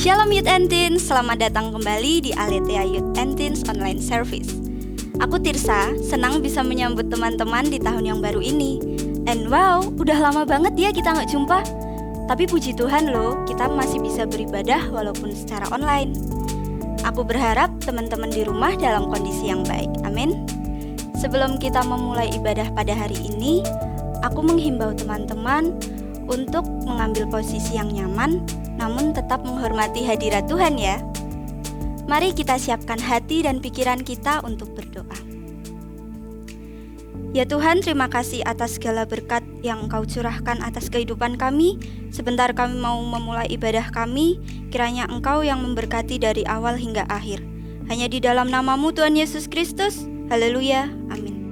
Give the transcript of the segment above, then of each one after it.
Shalom Youth and Teens, selamat datang kembali di Aletheia Youth and Teens Online Service. Aku Tirsa, senang bisa menyambut teman-teman di tahun yang baru ini. And wow, udah lama banget ya kita gak jumpa. Tapi puji Tuhan loh, kita masih bisa beribadah walaupun secara online. Aku berharap teman-teman di rumah dalam kondisi yang baik, amin. Sebelum kita memulai ibadah pada hari ini, aku menghimbau teman-teman untuk mengambil posisi yang nyaman, namun tetap menghormati hadirat Tuhan ya. Mari kita siapkan hati dan pikiran kita untuk berdoa. Ya Tuhan, terima kasih atas segala berkat yang Engkau curahkan atas kehidupan kami. Sebentar kami mau memulai ibadah kami, kiranya Engkau yang memberkati dari awal hingga akhir. Hanya di dalam nama-Mu Tuhan Yesus Kristus. Haleluya, amin.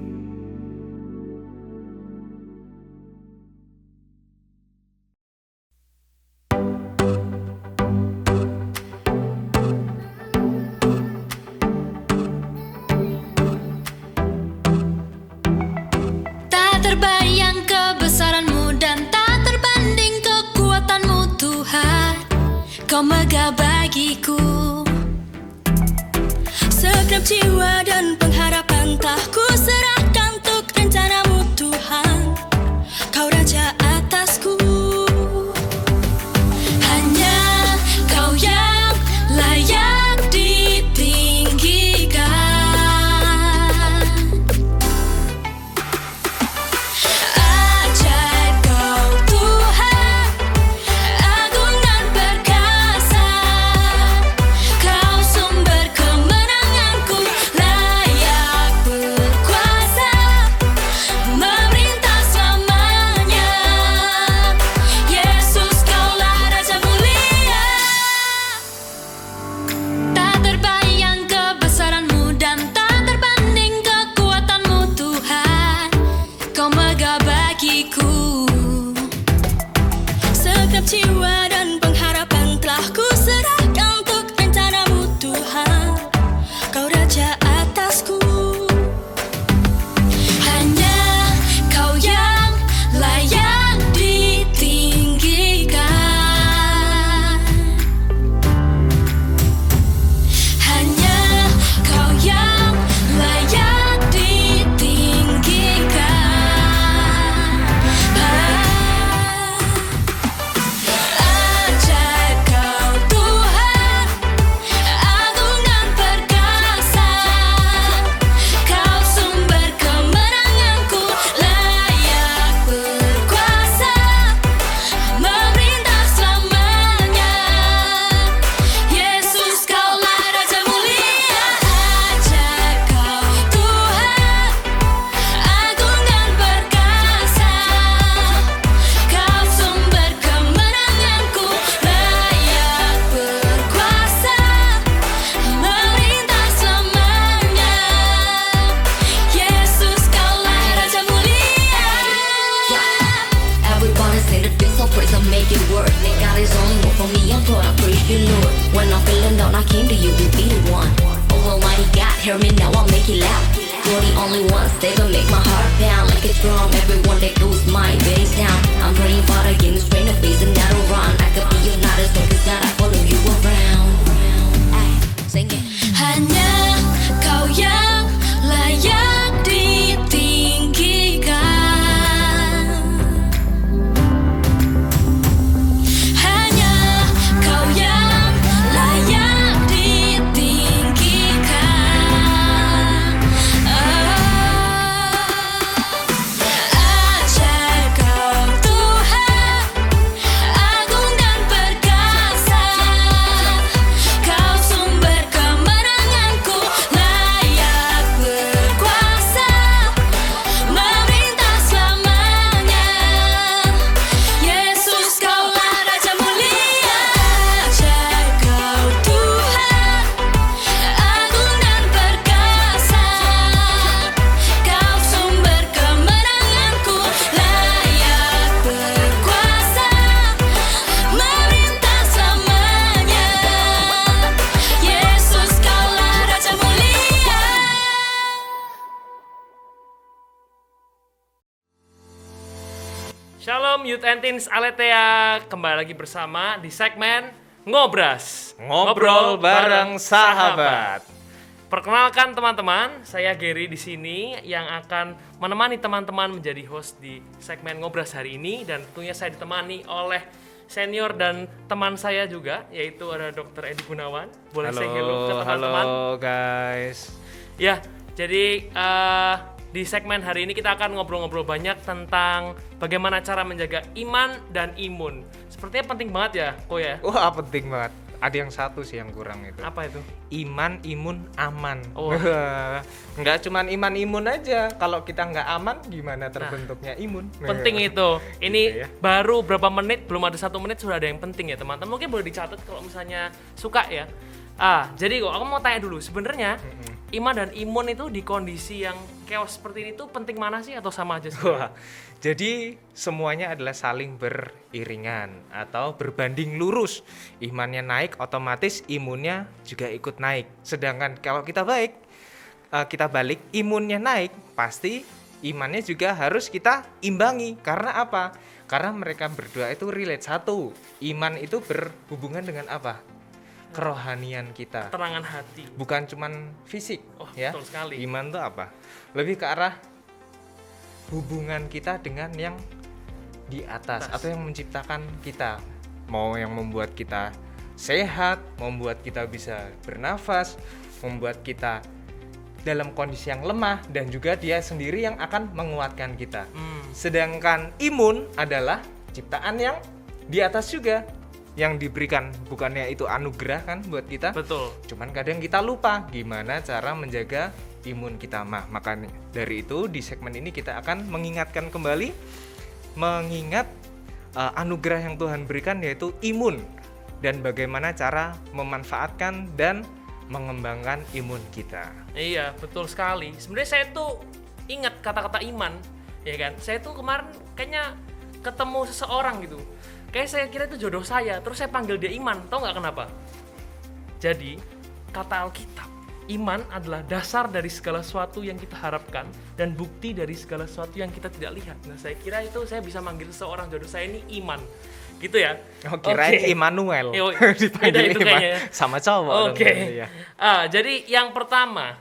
Terbayang kebesaran-Mu dan tak terbanding kekuatan-Mu Tuhan. Kau megah bagiku. Segenap jiwa dan pengharapan telah ku serahkan untuk rencana-Mu Tuhan. Kau Raja atasku. Hanya Kau yang layak ditinggikan. Jiwa dan pengharapan telah ku serahkan untuk rencana-Mu Tuhan. Kau Raja atasku. Hanya Kau yang layak ditinggikan. Hanya Kau yang layak ditinggikan. Make it work. God is only one for me. I'm Lord, I praise you, Lord. When I'm feeling down, I came to you to be the one. Oh Almighty God, hear me now. I'll make it loud. You're the only one stable, make my heart pound like a drum. Everyone that goes my bass down. I'm praying for the game, strain the face and that'll run. I could be your not as long as God, I follow you around. Ay, sing it. Hanya Kau yang layak ditinggikan. Shalom Youth and Teens Aletheia, kembali lagi bersama di segmen Ngobras, Ngobrol bareng sahabat. Perkenalkan teman-teman, saya Gary di sini yang akan menemani teman-teman menjadi host di segmen Ngobras hari ini, dan tentunya saya ditemani oleh senior dan teman saya juga, yaitu ada Dr. Edi Gunawan. Boleh saya hello ke teman-teman? Halo guys. Ya, jadi di segmen hari ini kita akan ngobrol-ngobrol banyak tentang bagaimana cara menjaga iman dan imun. Sepertinya penting banget ya, Ko ya? Wah, penting banget. Ada yang satu sih yang kurang itu. Apa itu? Iman, imun, aman. Oh. Nggak cuman iman, imun aja. Kalau kita nggak aman, gimana terbentuknya imun? Penting itu. Ini Gitu ya. baru berapa menit, belum ada 1 menit sudah ada yang penting ya teman-teman. Mungkin boleh dicatat kalau misalnya suka ya. Jadi kok aku mau tanya dulu, sebenarnya iman dan imun itu di kondisi yang chaos seperti ini tuh penting mana sih atau sama aja sih? Wah, jadi semuanya adalah saling beriringan atau berbanding lurus. Imannya naik, otomatis imunnya juga ikut naik. Sedangkan kalau kita balik, imunnya naik, pasti imannya juga harus kita imbangi. Karena apa? Karena mereka berdua itu relate. Satu, iman itu berhubungan dengan apa? Kerohanian kita. Keterangan hati. Bukan cuman fisik, Oh, ya. betul sekali. Iman itu apa? Lebih ke arah hubungan kita dengan yang di atas atau yang menciptakan kita. Mau yang membuat kita sehat, membuat kita bisa bernafas, membuat kita dalam kondisi yang lemah, dan juga dia sendiri yang akan menguatkan kita. Sedangkan imun adalah ciptaan yang di atas juga, yang diberikan, bukannya itu anugerah kan buat kita. Betul. Cuman kadang kita lupa gimana cara menjaga imun kita. Makanya dari itu di segmen ini kita akan mengingatkan kembali, mengingat anugerah yang Tuhan berikan, yaitu imun, dan bagaimana cara memanfaatkan dan mengembangkan imun kita. Iya, betul sekali. Sebenarnya saya tuh ingat kata-kata iman, ya kan? Saya tuh kemarin kayaknya ketemu seseorang gitu. Kayak saya kira itu jodoh saya, terus saya panggil dia Iman. Tahu nggak kenapa? Jadi, kata Alkitab, iman adalah dasar dari segala sesuatu yang kita harapkan dan bukti dari segala sesuatu yang kita tidak lihat. Nah, saya kira itu saya bisa manggil seseorang jodoh saya ini Iman. Gitu ya? Oh, kirain Oke. Immanuel. Yo, Dipanggil beda itu Iman. kayaknya ya. Sama cowok. Oke. dong, ya. Jadi yang pertama,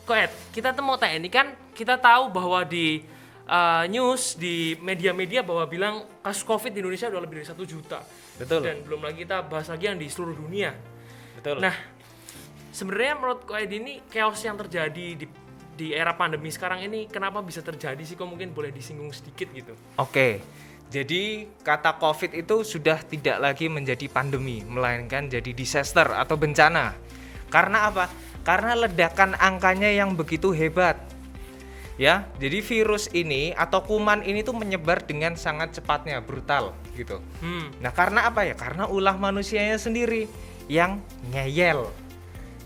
Koet, kita tuh mau tanya, ini kan kita tahu bahwa di news, di media-media bahwa bilang kasus COVID di Indonesia udah lebih dari 1 juta. Betul. Dan belum lagi kita bahas lagi yang di seluruh dunia. Betul. Nah, sebenarnya menurut Koet ini chaos yang terjadi di era pandemi sekarang ini kenapa bisa terjadi sih? Kok mungkin boleh disinggung sedikit gitu? Oke, jadi kata COVID itu sudah tidak lagi menjadi pandemi, melainkan jadi disaster atau bencana. Karena apa? Karena ledakan angkanya yang begitu hebat. Ya, jadi virus ini atau kuman ini tuh menyebar dengan sangat cepatnya, brutal gitu. Nah, karena apa ya? Karena ulah manusianya sendiri yang ngeyel.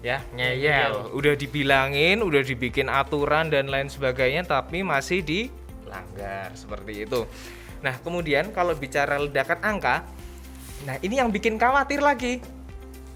Ya, ngeyel. Udah dibilangin, udah dibikin aturan dan lain sebagainya, tapi masih dilanggar seperti itu. Nah, kemudian kalau bicara ledakan angka, nah ini yang bikin khawatir lagi.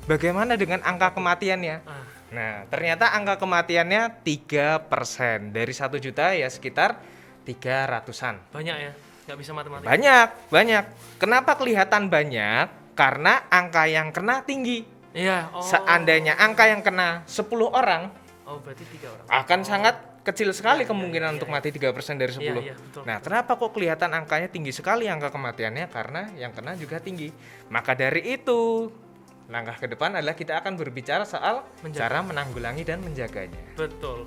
Bagaimana dengan angka kematiannya? Nah, ternyata angka kematiannya 3%. Dari 1 juta ya sekitar 300-an. Banyak ya? Nggak bisa matematika. Banyak. Kenapa kelihatan banyak? Karena angka yang kena tinggi. Iya. Seandainya angka yang kena 10 orang, Berarti 3 orang. akan sangat kecil sekali Iya, kemungkinan iya, untuk iya. mati 3% dari 10. Iya, betul. Nah, kenapa kok kelihatan angkanya tinggi sekali angka kematiannya? Karena yang kena juga tinggi. Maka dari itu, langkah ke depan adalah kita akan berbicara soal cara menanggulangi dan menjaganya. Betul.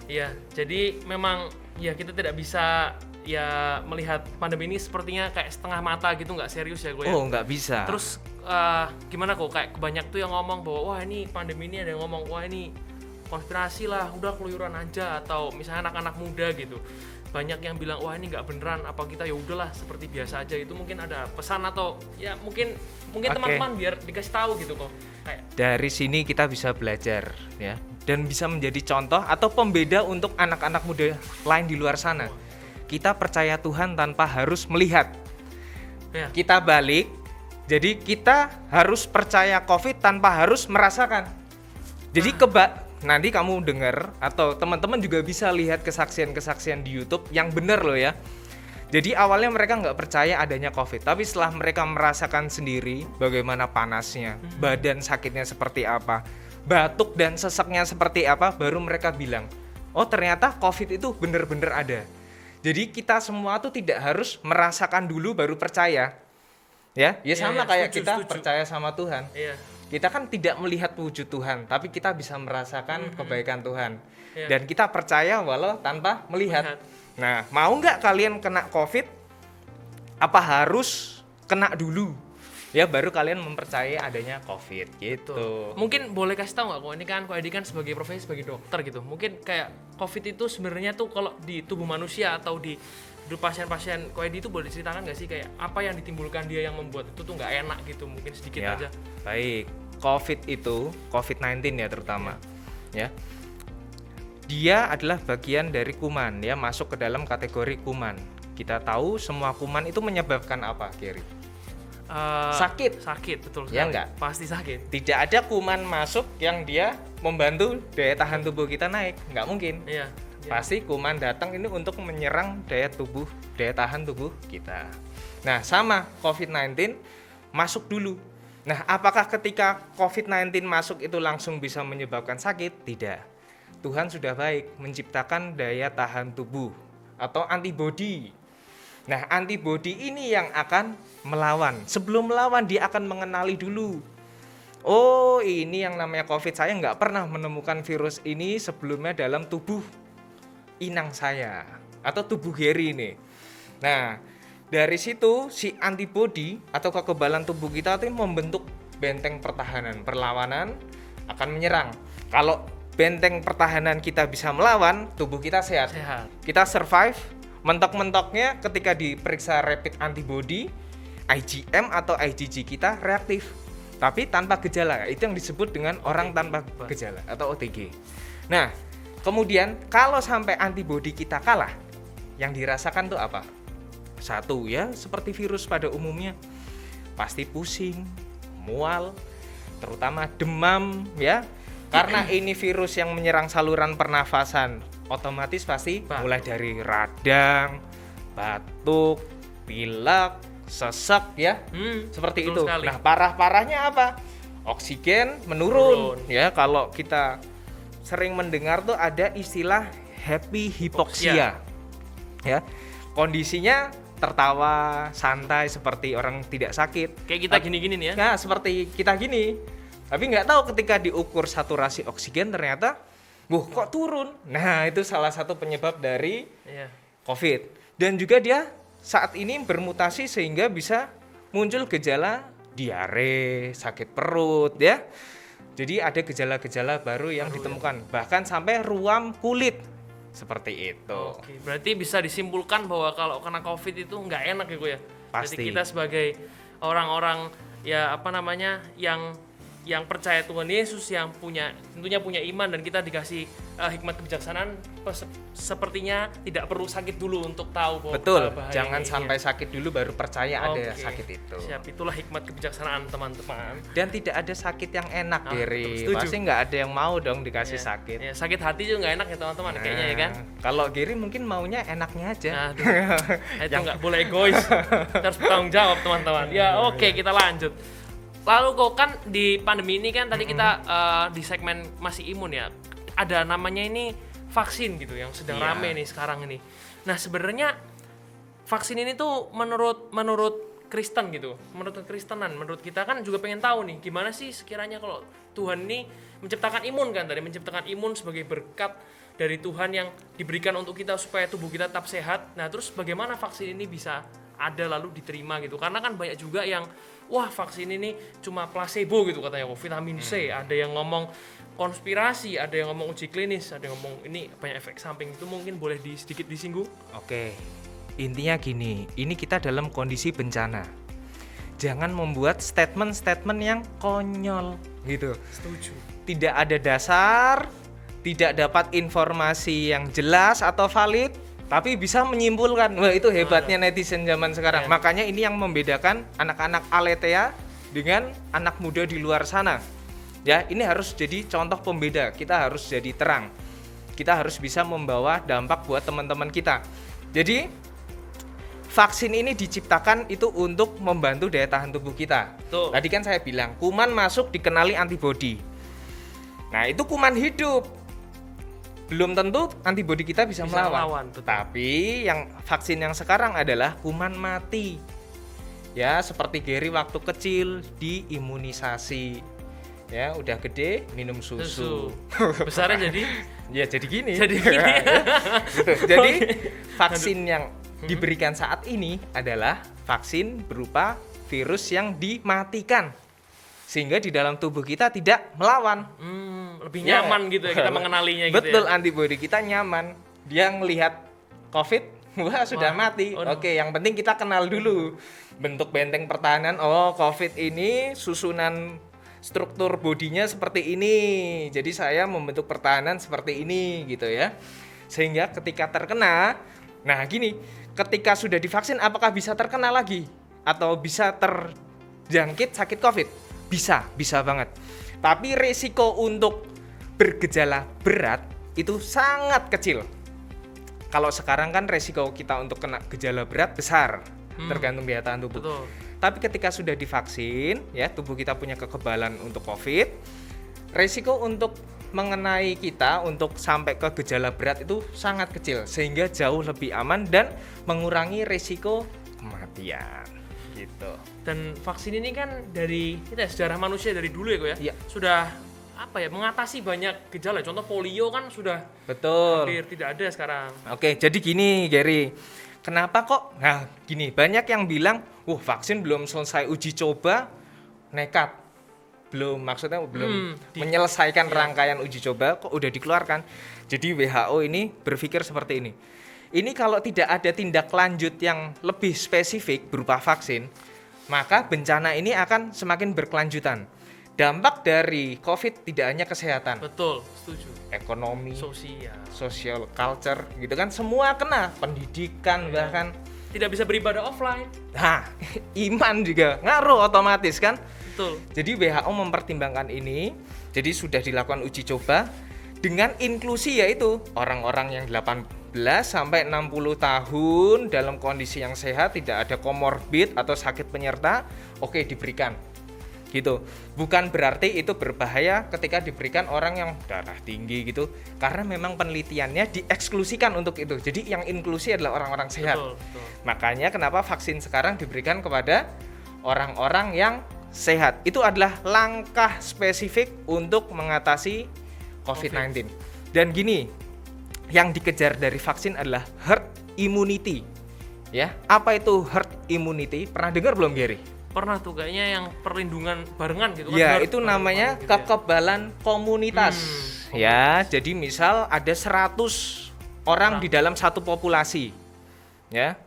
Ya, jadi memang ya kita tidak bisa ya melihat pandemi ini sepertinya kayak setengah mata gitu, nggak serius ya gue ya. Oh, nggak bisa. Terus gimana kok kayak banyak tuh yang ngomong bahwa wah ini pandemi ini, ada yang ngomong wah ini konspirasi lah, udah keluyuran aja, atau misalnya anak-anak muda gitu. Banyak yang bilang wah ini nggak beneran, apa kita ya udahlah seperti biasa aja. Itu mungkin ada pesan atau ya mungkin Oke. teman-teman biar dikasih tahu gitu kok. Kayak Dari sini kita bisa belajar ya, dan bisa menjadi contoh atau pembeda untuk anak-anak muda lain di luar sana. Kita percaya Tuhan tanpa harus melihat. ya, Kita balik, jadi kita harus percaya COVID tanpa harus merasakan. Jadi nanti kamu dengar atau teman-teman juga bisa lihat kesaksian-kesaksian di YouTube yang benar loh ya. Jadi awalnya mereka nggak percaya adanya COVID, tapi setelah mereka merasakan sendiri bagaimana panasnya, badan sakitnya seperti apa, batuk dan seseknya seperti apa, baru mereka bilang, oh ternyata COVID itu benar-benar ada. Jadi kita semua tuh tidak harus merasakan dulu baru percaya. Ya sama kayak setuju, kita setuju. percaya sama Tuhan. Iya. Kita kan tidak melihat wujud Tuhan, tapi kita bisa merasakan kebaikan Tuhan. Iya. Dan kita percaya walau tanpa melihat. Nah, mau nggak kalian kena COVID? Apa harus kena dulu? Ya, baru kalian mempercayai adanya COVID gitu. Mungkin boleh kasih tahu nggak kok ini kan Ko Edi kan sebagai profesi sebagai dokter gitu. Mungkin kayak COVID itu sebenarnya tuh kalau di tubuh manusia atau di hidup pasien-pasien Ko Edi itu boleh diceritakan nggak sih kayak apa yang ditimbulkan dia yang membuat itu tuh nggak enak gitu, mungkin sedikit Ya, aja. baik. COVID itu, COVID-19 ya terutama. Ya. Dia adalah bagian dari kuman, ya, masuk ke dalam kategori kuman. Kita tahu semua kuman itu menyebabkan apa, Gary? Sakit. Sakit, betul Ya sekali. nggak? Pasti sakit. Tidak ada kuman masuk yang dia membantu daya tahan tubuh kita naik, nggak mungkin. Iya. Pasti kuman datang ini untuk menyerang daya tahan tubuh kita. Nah, sama COVID-19 masuk dulu. Nah, apakah ketika COVID-19 masuk itu langsung bisa menyebabkan sakit? Tidak. Tuhan sudah baik menciptakan daya tahan tubuh atau antibodi. Nah, antibodi ini yang akan melawan. Sebelum melawan, dia akan mengenali dulu. Oh, ini yang namanya COVID. Saya nggak pernah menemukan virus ini sebelumnya dalam tubuh inang saya atau tubuh Gary ini. Nah, dari situ si antibodi atau kekebalan tubuh kita itu membentuk benteng pertahanan. Perlawanan akan menyerang. Kalau benteng pertahanan kita bisa melawan, tubuh kita sehat. Kita survive. Mentok-mentoknya ketika diperiksa rapid antibody, IgM atau IgG kita reaktif, tapi tanpa gejala. Itu yang disebut dengan orang tanpa gejala atau OTG. Nah, kemudian kalau sampai antibody kita kalah, yang dirasakan tuh apa? Satu ya, seperti virus pada umumnya, pasti pusing, mual, terutama demam ya. Karena ini virus yang menyerang saluran pernafasan, otomatis pasti mulai dari radang, batuk, pilek, sesek ya. Seperti itu. Sekali. Nah, parah-parahnya apa? Oksigen menurun. Ya, kalau kita sering mendengar tuh ada istilah happy hypoxia. Ya. Kondisinya tertawa santai seperti orang tidak sakit. Kayak kita gini-gini nih ya. Nah, seperti kita gini. Tapi nggak tahu ketika diukur saturasi oksigen ternyata, kok turun. Nah, itu salah satu penyebab dari COVID. Dan juga dia saat ini bermutasi sehingga bisa muncul gejala diare, sakit perut ya. Jadi ada gejala-gejala baru yang ditemukan, bahkan sampai ruam kulit. Seperti itu. Oke, berarti bisa disimpulkan bahwa kalau kena COVID itu nggak enak ya, ya. Pasti. Jadi kita sebagai orang-orang ya yang percaya Tuhan Yesus, yang tentunya punya iman, dan kita dikasih hikmat kebijaksanaan, sepertinya tidak perlu sakit dulu untuk tahu bahwa betul, bahayanya jangan ini sampai ya. sakit dulu baru percaya ada Oke, sakit itu. Siap, itulah hikmat kebijaksanaan teman-teman. Dan tidak ada sakit yang enak, Gary. setuju. Pasti nggak ada yang mau dong dikasih Ya, sakit. ya, sakit hati juga nggak enak ya teman-teman, kayaknya ya kan. Kalau Gary mungkin maunya enaknya aja. Nah, itu nggak boleh egois, kita harus bertanggung jawab teman-teman. Ya oke, kita lanjut. Lalu kok kan di pandemi ini kan tadi kita di segmen masih imun ya, ada namanya ini vaksin gitu yang sedang rame nih sekarang ini. Nah sebenarnya vaksin ini tuh menurut Kristen gitu, menurut kekristenan, menurut kita kan juga pengen tahu nih gimana sih sekiranya kalau Tuhan ini menciptakan imun kan tadi, menciptakan imun sebagai berkat dari Tuhan yang diberikan untuk kita supaya tubuh kita tetap sehat. Nah terus bagaimana vaksin ini bisa ada lalu diterima gitu, karena kan banyak juga yang wah vaksin ini cuma placebo gitu katanya, vitamin C, ada yang ngomong konspirasi, ada yang ngomong uji klinis, ada yang ngomong ini banyak efek samping. Itu mungkin boleh sedikit disinggung? Oke, intinya gini, ini kita dalam kondisi bencana, jangan membuat statement-statement yang konyol gitu. Setuju. Tidak ada dasar, tidak dapat informasi yang jelas atau valid, tapi bisa menyimpulkan. Wah, itu hebatnya netizen zaman sekarang. Makanya ini yang membedakan anak-anak Aletheia dengan anak muda di luar sana. Ya, ini harus jadi contoh pembeda. Kita harus jadi terang. Kita harus bisa membawa dampak buat teman-teman kita. Jadi vaksin ini diciptakan itu untuk membantu daya tahan tubuh kita. Betul. Tadi kan saya bilang, kuman masuk dikenali antibodi. Nah, itu kuman hidup. Belum tentu antibodi kita bisa melawan. betul. Tapi yang vaksin yang sekarang adalah kuman mati. Ya, seperti Gary waktu kecil diimunisasi. Ya, udah gede minum susu. Besarnya jadi Ya, jadi gini. Jadi gini. Gitu. Jadi vaksin yang diberikan saat ini adalah vaksin berupa virus yang dimatikan. Sehingga di dalam tubuh kita tidak melawan. lebih nyaman gitu ya kita mengenalinya gitu. Betul, ya. antibodi kita nyaman. Dia ngelihat COVID, wah sudah mati. Oke, yang penting kita kenal dulu bentuk benteng pertahanan. Oh, COVID ini susunan struktur bodinya seperti ini. Jadi saya membentuk pertahanan seperti ini gitu ya. Sehingga ketika terkena, nah gini, ketika sudah divaksin apakah bisa terkena lagi atau bisa terjangkit sakit COVID? Bisa banget. Tapi risiko untuk bergejala berat itu sangat kecil. Kalau sekarang kan risiko kita untuk kena gejala berat besar, tergantung daya tahan tubuh. Betul. Tapi ketika sudah divaksin, ya tubuh kita punya kekebalan untuk COVID, risiko untuk mengenai kita untuk sampai ke gejala berat itu sangat kecil, sehingga jauh lebih aman dan mengurangi risiko kematian. Gitu. Dan vaksin ini kan dari kita sejarah manusia dari dulu ya kok ya. Iya. Sudah mengatasi banyak gejala. Contoh polio kan sudah Betul. hampir tidak ada sekarang. Oke, jadi gini Gary, kenapa kok? Nah, gini, banyak yang bilang, vaksin belum selesai uji coba, nekat. Maksudnya belum menyelesaikan rangkaian uji coba, kok udah dikeluarkan. Jadi WHO ini berpikir seperti ini. Ini kalau tidak ada tindak lanjut yang lebih spesifik berupa vaksin, maka bencana ini akan semakin berkelanjutan. Dampak dari COVID tidak hanya kesehatan, Betul, setuju. ekonomi, Sosial. social culture gitu kan, semua kena, pendidikan bahkan. Tidak bisa beribadah offline. Nah, iman juga ngaruh otomatis kan. Betul. Jadi WHO mempertimbangkan ini, jadi sudah dilakukan uji coba dengan inklusi, yaitu orang-orang yang 18 sampai 60 tahun dalam kondisi yang sehat, tidak ada komorbid atau sakit penyerta, oke diberikan. Gitu. Bukan berarti itu berbahaya ketika diberikan orang yang darah tinggi gitu, karena memang penelitiannya dieksklusikan untuk itu. Jadi yang inklusi adalah orang-orang sehat. Betul. Makanya kenapa vaksin sekarang diberikan kepada orang-orang yang sehat. Itu adalah langkah spesifik untuk mengatasi COVID-19. Dan gini, yang dikejar dari vaksin adalah herd immunity. Ya, apa itu herd immunity? Pernah dengar belum, Gary? Pernah tuh kayaknya yang perlindungan barengan gitu kan. Ya, herd itu bareng-bareng namanya gitu ya. kekebalan komunitas. Ya, jadi misal ada 100 orang di dalam satu populasi. Ya.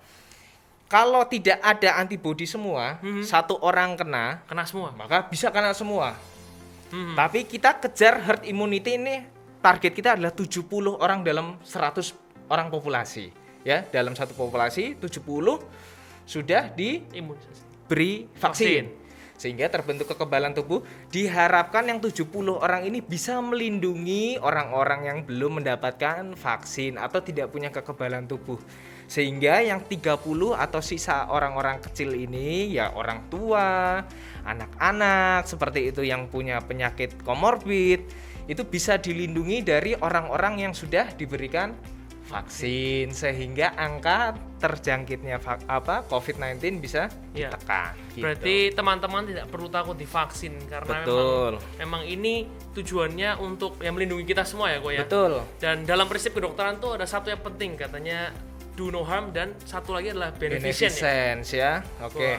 Kalau tidak ada antibodi semua, satu orang kena semua. maka bisa kena semua. Tapi kita kejar herd immunity ini, target kita adalah 70 orang dalam 100 orang populasi. Ya, dalam satu populasi 70 sudah diberi vaksin. Sehingga terbentuk kekebalan tubuh. Diharapkan yang 70 orang ini bisa melindungi orang-orang yang belum mendapatkan vaksin atau tidak punya kekebalan tubuh. Sehingga yang 30 atau sisa orang-orang kecil ini, ya orang tua, anak-anak seperti itu yang punya penyakit komorbid, itu bisa dilindungi dari orang-orang yang sudah diberikan vaksin, sehingga angka terjangkitnya COVID-19 bisa Iya. ditekan. Gitu. Berarti teman-teman tidak perlu takut divaksin karena Betul. memang ini tujuannya untuk melindungi kita semua ya kok ya. Betul. Dan dalam prinsip kedokteran tuh ada satu yang penting katanya do no harm, dan satu lagi adalah beneficent ya. Beneficence ya. Oke. Wah,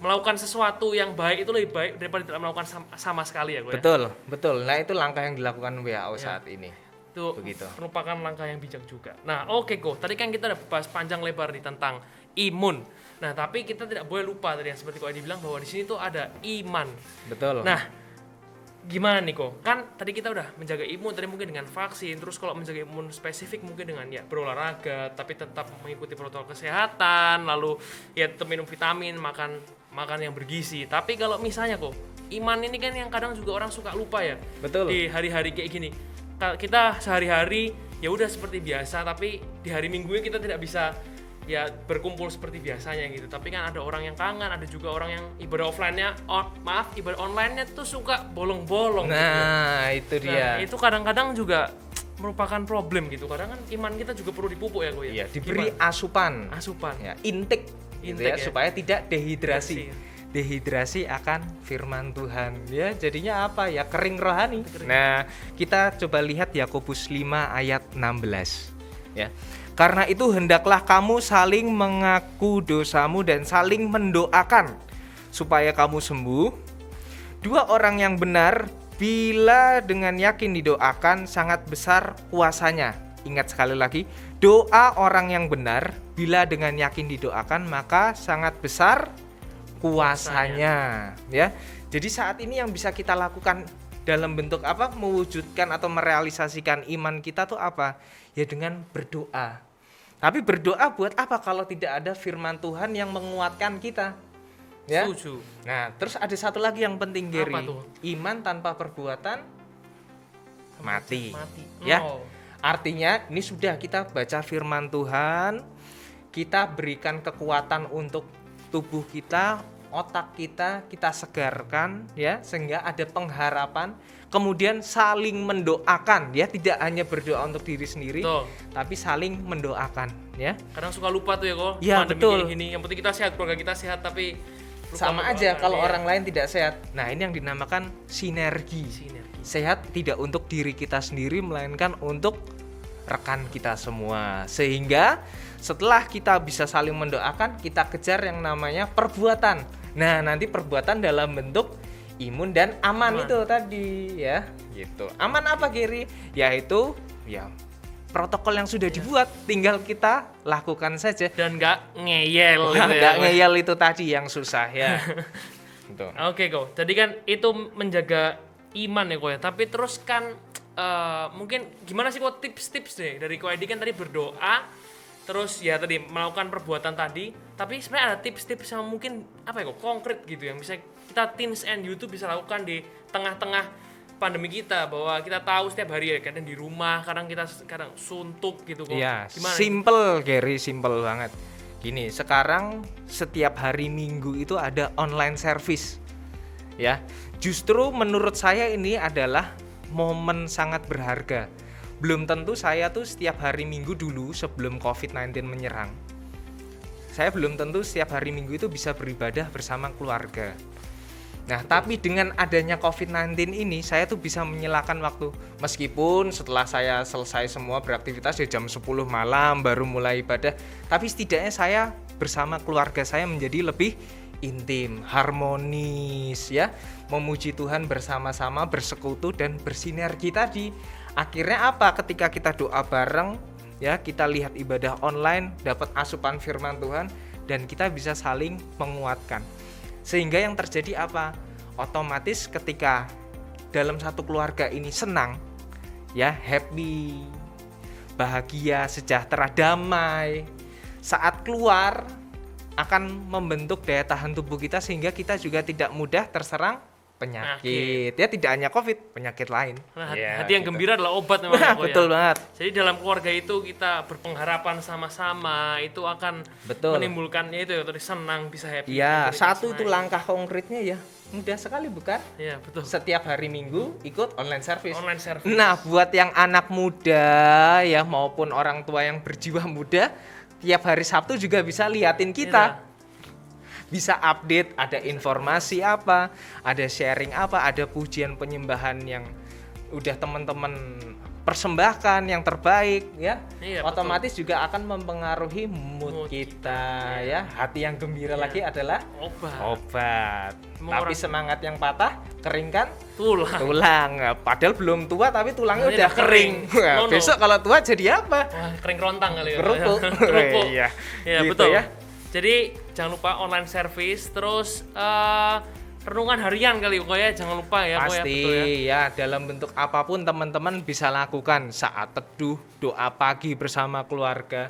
melakukan sesuatu yang baik itu lebih baik daripada tidak melakukan sama sekali ya kok ya. Betul. Nah, itu langkah yang dilakukan WHO saat ini. Itu Begitu. merupakan langkah yang bijak juga. Nah, oke kok. Tadi kan kita udah bahas panjang lebar nih tentang imun. Nah, tapi kita tidak boleh lupa tadi yang seperti kok Edi bilang bahwa di sini tuh ada iman. Betul. Nah, gimana nih kok? Kan tadi kita udah menjaga imun tadi mungkin dengan vaksin, terus kalau menjaga imun spesifik mungkin dengan ya berolahraga, tapi tetap mengikuti protokol kesehatan, lalu ya tetap minum vitamin, makan yang bergizi. Tapi kalau misalnya kok iman ini kan yang kadang juga orang suka lupa ya. Betul. Di hari-hari kayak gini. Kita sehari-hari ya udah seperti biasa, tapi di hari Minggunya kita tidak bisa ya berkumpul seperti biasanya gitu. Tapi kan ada orang yang kangen, ada juga orang yang ibadah offline-nya ibadah online-nya tuh suka bolong-bolong gitu. Nah, itu dia. Nah, itu kadang-kadang juga merupakan problem gitu. Kadang kan iman kita juga perlu dipupuk ya, Ko ya. Iya, diberi Gimana? asupan. Ya. Intake gitu Intake, ya, ya. supaya tidak dehidrasi. Dehidrasi. Dehidrasi akan firman Tuhan. Ya, jadinya apa? Ya kering rohani. Nah, kita coba lihat Yakobus 5 ayat 16 ya. Karena itu hendaklah kamu saling mengaku dosamu dan saling mendoakan supaya kamu sembuh. Dua orang yang benar bila dengan yakin didoakan sangat besar kuasanya. Ingat sekali lagi, doa orang yang benar bila dengan yakin didoakan maka sangat besar kuasanya, ya. Jadi saat ini yang bisa kita lakukan dalam bentuk apa? Mewujudkan atau merealisasikan iman kita tuh apa? Ya dengan berdoa. Tapi berdoa buat apa kalau tidak ada firman Tuhan yang menguatkan kita? Ya. Setuju. Nah, terus ada satu lagi yang penting, Gary. Apa tuh? Iman tanpa perbuatan mati. Mati. Ya. Oh. Artinya ini sudah kita baca firman Tuhan, kita berikan kekuatan untuk tubuh kita, otak kita segarkan ya, sehingga ada pengharapan. Kemudian saling mendoakan ya, tidak hanya berdoa untuk diri sendiri, Betul. tapi saling mendoakan ya. Kadang suka lupa tuh ya, Ko. Ya, Pandemi betul. kayak gini. Yang penting kita sehat, keluarga kita sehat, tapi lupa Sama mendoakan. aja kalau Iya. orang lain tidak sehat. Nah, ini yang dinamakan sinergi. Sinergi. Sehat tidak untuk diri kita sendiri melainkan untuk rekan kita semua. Sehingga setelah kita bisa saling mendoakan, kita kejar yang namanya perbuatan. Nah, nanti perbuatan dalam bentuk imun dan aman itu tadi ya. Gitu. Aman apa, Giri? Yaitu ya protokol yang sudah dibuat, tinggal kita lakukan saja. Dan nggak ngeyel gitu ya. Nggak ngeyel itu tadi yang susah ya. Gitu. Oke, Ko. Jadi kan itu menjaga iman ya, Ko ya. Tapi terus kan mungkin gimana sih, Ko, tips-tips deh dari Ko Edi? Kan tadi berdoa, terus ya tadi melakukan perbuatan tadi. Tapi sebenarnya ada tips-tips yang mungkin apa ya, Ko, konkret gitu yang bisa kita Teens and YouTube bisa lakukan di tengah-tengah pandemi kita, bahwa kita tahu setiap hari ya kadang di rumah, kadang kita suntuk gitu, Ko. Iya, Gimana? simple Gary, simple banget. Gini, sekarang setiap hari Minggu itu ada online service. Ya, justru menurut saya ini adalah momen sangat berharga. Belum tentu saya tuh setiap hari Minggu dulu sebelum COVID-19 menyerang, saya belum tentu setiap hari Minggu itu bisa beribadah bersama keluarga. Nah, tapi dengan adanya COVID-19 ini, saya tuh bisa menyelakan waktu. Meskipun setelah saya selesai semua beraktivitas di jam 10 malam baru mulai ibadah, tapi setidaknya saya bersama keluarga saya menjadi lebih intim, harmonis ya, memuji Tuhan bersama-sama, bersekutu dan bersinergi tadi. Akhirnya apa? Ketika kita doa bareng ya, kita lihat ibadah online, dapat asupan firman Tuhan dan kita bisa saling menguatkan. Sehingga yang terjadi apa? Otomatis ketika dalam satu keluarga ini senang, ya, happy, bahagia, sejahtera, damai, saat keluar akan membentuk daya tahan tubuh kita sehingga kita juga tidak mudah terserang penyakit. Ya, tidak hanya COVID, penyakit lain. Nah, Ya, hati yang gitu. gembira adalah obat memang, Nah, Ko, ya. betul banget. Jadi dalam keluarga itu kita berpengharapan sama-sama, itu akan Betul. menimbulkan itu ya tadi, senang, bisa happy. Ya, bisa satu itu main. langkah konkretnya ya. Mudah sekali bukan? Iya, betul. Setiap hari Minggu ikut online service. Online service. Nah, buat yang anak muda ya maupun orang tua yang berjiwa muda, tiap hari Sabtu juga bisa liatin kita. Bisa update, ada informasi apa, ada sharing apa, ada pujian penyembahan yang udah teman-teman persembahkan yang terbaik ya. Iya, otomatis juga akan mempengaruhi mood kita ya. Hati yang gembira Iya. lagi adalah obat. Emang Tapi orang- semangat yang patah keringkan Tulang. tulang. Padahal belum tua tapi tulangnya Ini udah udah kering. kering. Wah, Lono. besok kalau tua jadi apa? Wah, kering rontang kali ya. Kerupuk. Kerupuk. Iya. Iya, Gitu betul. ya. Jadi jangan lupa online service, terus renungan harian kali Ko ya, jangan lupa ya, Ko ya. Pasti Betul ya. ya, dalam bentuk apapun teman-teman bisa lakukan saat teduh, doa pagi bersama keluarga.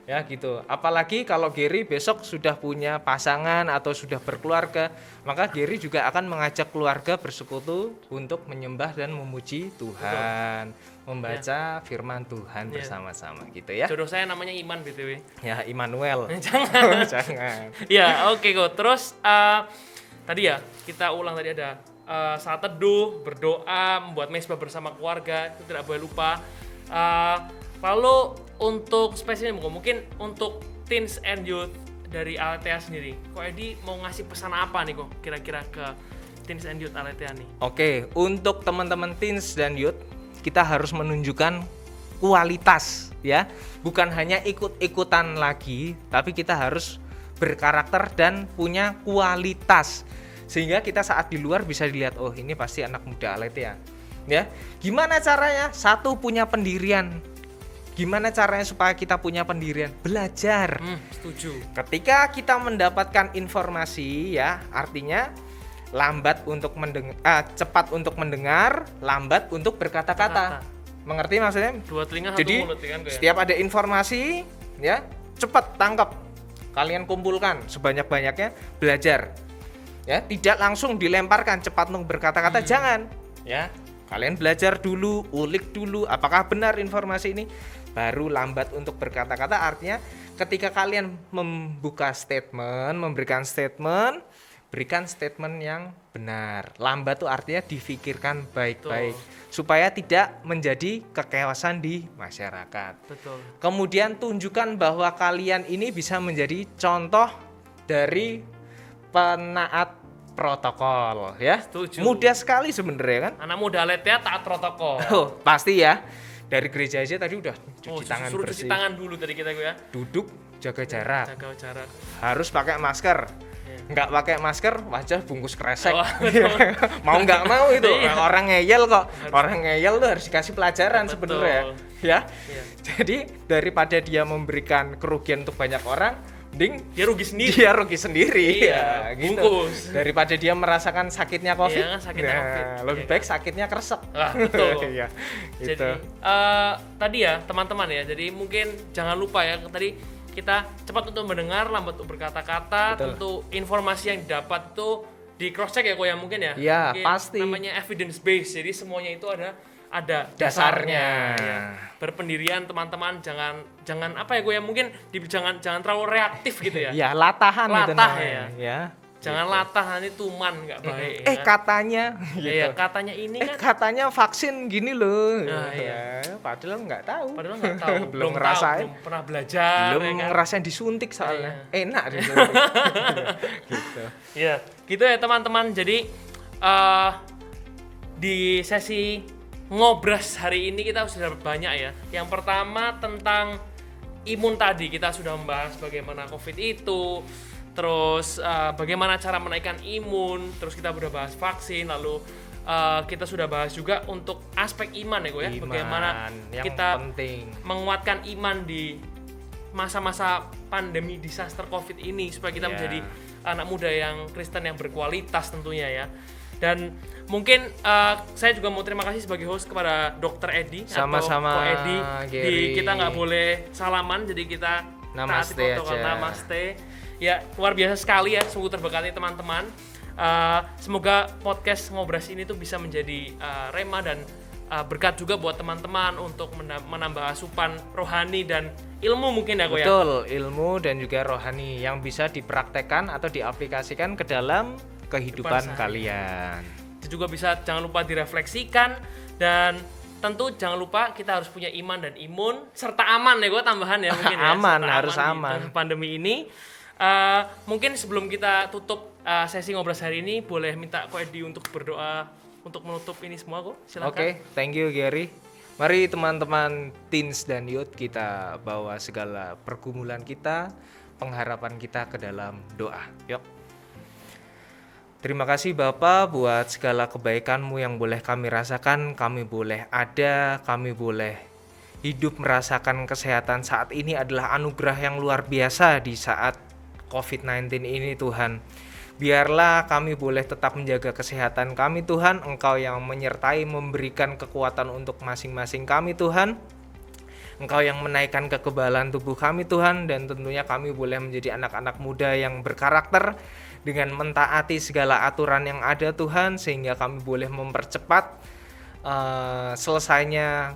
Ya gitu. Apalagi kalau Gary besok sudah punya pasangan atau sudah berkeluarga, maka Gary juga akan mengajak keluarga bersekutu untuk menyembah dan memuji Tuhan, membaca firman Tuhan bersama-sama gitu ya. Jodoh saya namanya Iman BTW. Ya Immanuel. Jangan. Jangan. Ya, oke kok. Terus tadi ya kita ulang tadi ada saat teduh, berdoa, membuat mesbah bersama keluarga, itu tidak boleh lupa. Lalu untuk spesialnya mungkin untuk teens and youth dari Aletheia sendiri, Ko Edi mau ngasih pesan apa nih kok kira-kira ke teens and youth Aletheia nih? Oke, untuk teman-teman teens dan youth, kita harus menunjukkan kualitas ya, bukan hanya ikut-ikutan lagi, tapi kita harus berkarakter dan punya kualitas, sehingga kita saat di luar bisa dilihat, oh ini pasti anak muda Aletheia ya. Gimana caranya? Satu, punya pendirian. Gimana caranya supaya kita punya pendirian? Belajar. Setuju. Ketika kita mendapatkan informasi ya, artinya lambat untuk cepat untuk mendengar, lambat untuk berkata-kata. Mengerti maksudnya? Dua telinga satu Jadi mulut kan gue ya? setiap ada informasi ya, cepat tangkap. Kalian kumpulkan sebanyak-banyaknya, belajar. Ya, tidak langsung dilemparkan cepat untuk berkata-kata, jangan. Ya, kalian belajar dulu, ulik dulu apakah benar informasi ini, baru lambat untuk berkata-kata. Artinya ketika kalian membuka statement, memberikan statement, berikan statement yang benar. Lambat itu artinya difikirkan baik-baik supaya tidak menjadi kekeosan di masyarakat. Betul. Kemudian tunjukkan bahwa kalian ini bisa menjadi contoh dari penaat protokol ya. Setuju. Mudah sekali sebenarnya kan. Anak muda Aletheia taat protokol. Oh, pasti ya. Dari gereja aja tadi udah cuci tangan suruh bersih. cuci tangan dulu tadi kita gue ya. Duduk jaga jarak. Jaga jarak. Harus pakai masker. Nggak pakai masker, wajah bungkus kresek. Oh, mau nggak mau itu. Iya. Orang ngeyel kok. Orang ngeyel tuh harus dikasih pelajaran Betul. sebenarnya. Ya. Iya. Jadi daripada dia memberikan kerugian untuk banyak orang, mending Dia rugi sendiri. dia rugi sendiri. Iya, Ya, gitu. bungkus. Daripada dia merasakan sakitnya COVID, Iya, sakitnya COVID. lebih Iya, baik sakitnya kresek. Wah, betul. Iya, Jadi gitu. tadi ya teman-teman ya, jadi mungkin jangan lupa ya, tadi kita cepat untuk mendengar, lambat untuk berkata-kata. Betul. Tentu informasi yang didapat itu di cross check ya kok ya mungkin ya. Iya, Mungkin pasti. namanya evidence based, jadi semuanya itu ada Dasarnya. Ya. Berpendirian teman-teman, jangan apa ya gue ya, mungkin jangan terlalu reaktif gitu ya. Ya, latahan itu Latah namanya. Ya. Jangan latah, nanti tuman nggak baik. Katanya Iya, gitu. katanya ini kan Katanya vaksin gini loh. Nah, iya. Ya, padahal nggak tahu. padahal nggak tahu, belum tahu, ngerasain. belum pernah belajar, Belum ya kan? ngerasain disuntik soalnya. Iya. Enak disuntik. Gitu. Ya, gitu ya teman-teman. Jadi di sesi ngobras hari ini kita sudah banyak ya. Yang pertama tentang imun tadi, kita sudah membahas bagaimana COVID itu, terus bagaimana cara menaikkan imun, terus kita sudah bahas vaksin, lalu kita sudah bahas juga untuk aspek iman ya gue ya, Iman bagaimana yang kita penting. menguatkan iman di masa-masa pandemi disaster COVID ini supaya kita Ya. menjadi anak muda yang Kristen yang berkualitas tentunya ya. Dan mungkin saya juga mau terima kasih sebagai host kepada Dr. Edi Sama-sama, atau Ko Edi. Gary. Kita nggak boleh salaman, jadi kita Namaste taati protokol. aja. Namaste. Ya, luar biasa sekali ya, sungguh terberkati teman-teman. Semoga podcast Ngobras ini tuh bisa menjadi rema dan berkat juga buat teman-teman untuk menambah asupan rohani dan ilmu mungkin ya Ko ya. Betul, ilmu dan juga rohani yang bisa dipraktekkan atau diaplikasikan ke dalam kehidupan sehari. kalian. Itu juga bisa, jangan lupa direfleksikan, dan tentu jangan lupa kita harus punya iman dan imun serta aman ya gue tambahan ya mungkin ya. Aman, Serta harus di aman. tengah pandemi ini. Mungkin sebelum kita tutup sesi ngobras hari ini, boleh minta Ko Edi untuk berdoa untuk menutup ini semua kok. Silakan. Oke, thank you Gary. Mari teman-teman teens dan youth, kita bawa segala pergumulan kita, pengharapan kita ke dalam doa. Yuk. Terima kasih Bapak buat segala kebaikan-Mu yang boleh kami rasakan, kami boleh ada, kami boleh hidup merasakan kesehatan saat ini adalah anugerah yang luar biasa di saat COVID-19 ini Tuhan. Biarlah kami boleh tetap menjaga kesehatan kami Tuhan, Engkau yang menyertai memberikan kekuatan untuk masing-masing kami Tuhan. Engkau yang menaikkan kekebalan tubuh kami Tuhan, dan tentunya kami boleh menjadi anak-anak muda yang berkarakter dengan mentaati segala aturan yang ada Tuhan, sehingga kami boleh mempercepat selesainya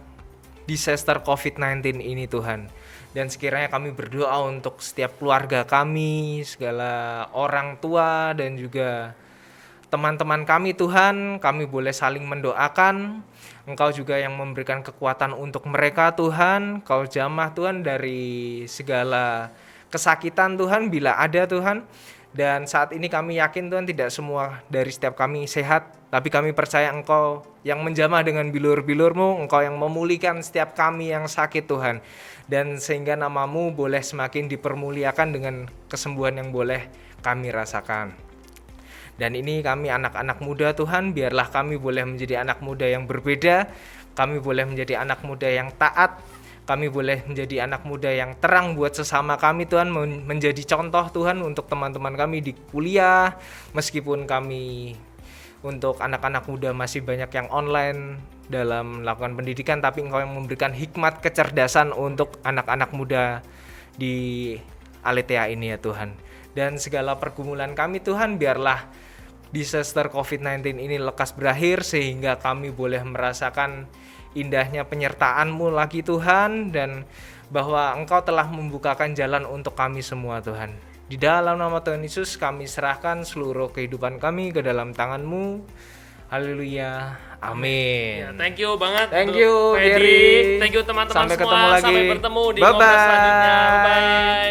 disaster COVID-19 ini Tuhan. Dan sekiranya kami berdoa untuk setiap keluarga kami, segala orang tua dan juga teman-teman kami Tuhan, kami boleh saling mendoakan. Engkau juga yang memberikan kekuatan untuk mereka Tuhan. Kau jamah Tuhan dari segala kesakitan Tuhan bila ada Tuhan. Dan saat ini kami yakin Tuhan tidak semua dari setiap kami sehat, tapi kami percaya Engkau yang menjamah dengan bilur-bilur-Mu, Engkau yang memulihkan setiap kami yang sakit Tuhan. Dan sehingga nama-Mu boleh semakin dipermuliakan dengan kesembuhan yang boleh kami rasakan. Dan ini kami anak-anak muda Tuhan, biarlah kami boleh menjadi anak muda yang berbeda, kami boleh menjadi anak muda yang taat, kami boleh menjadi anak muda yang terang buat sesama kami Tuhan, menjadi contoh Tuhan untuk teman-teman kami di kuliah, meskipun kami untuk anak-anak muda masih banyak yang online dalam melakukan pendidikan, tapi Engkau yang memberikan hikmat kecerdasan untuk anak-anak muda di Aletheia ini ya Tuhan. Dan segala pergumulan kami Tuhan, biarlah disaster COVID-19 ini lekas berakhir, sehingga kami boleh merasakan indahnya penyertaan-Mu lagi Tuhan, dan bahwa Engkau telah membukakan jalan untuk kami semua Tuhan. Di dalam nama Tuhan Yesus kami serahkan seluruh kehidupan kami ke dalam tangan-Mu. Haleluya. Amin. Ya, thank you banget. Thank you, Fedy. Gary. Thank you teman-teman Sampai semua. ketemu lagi. Sampai bertemu di Bye-bye. ngobrol selanjutnya. Bye.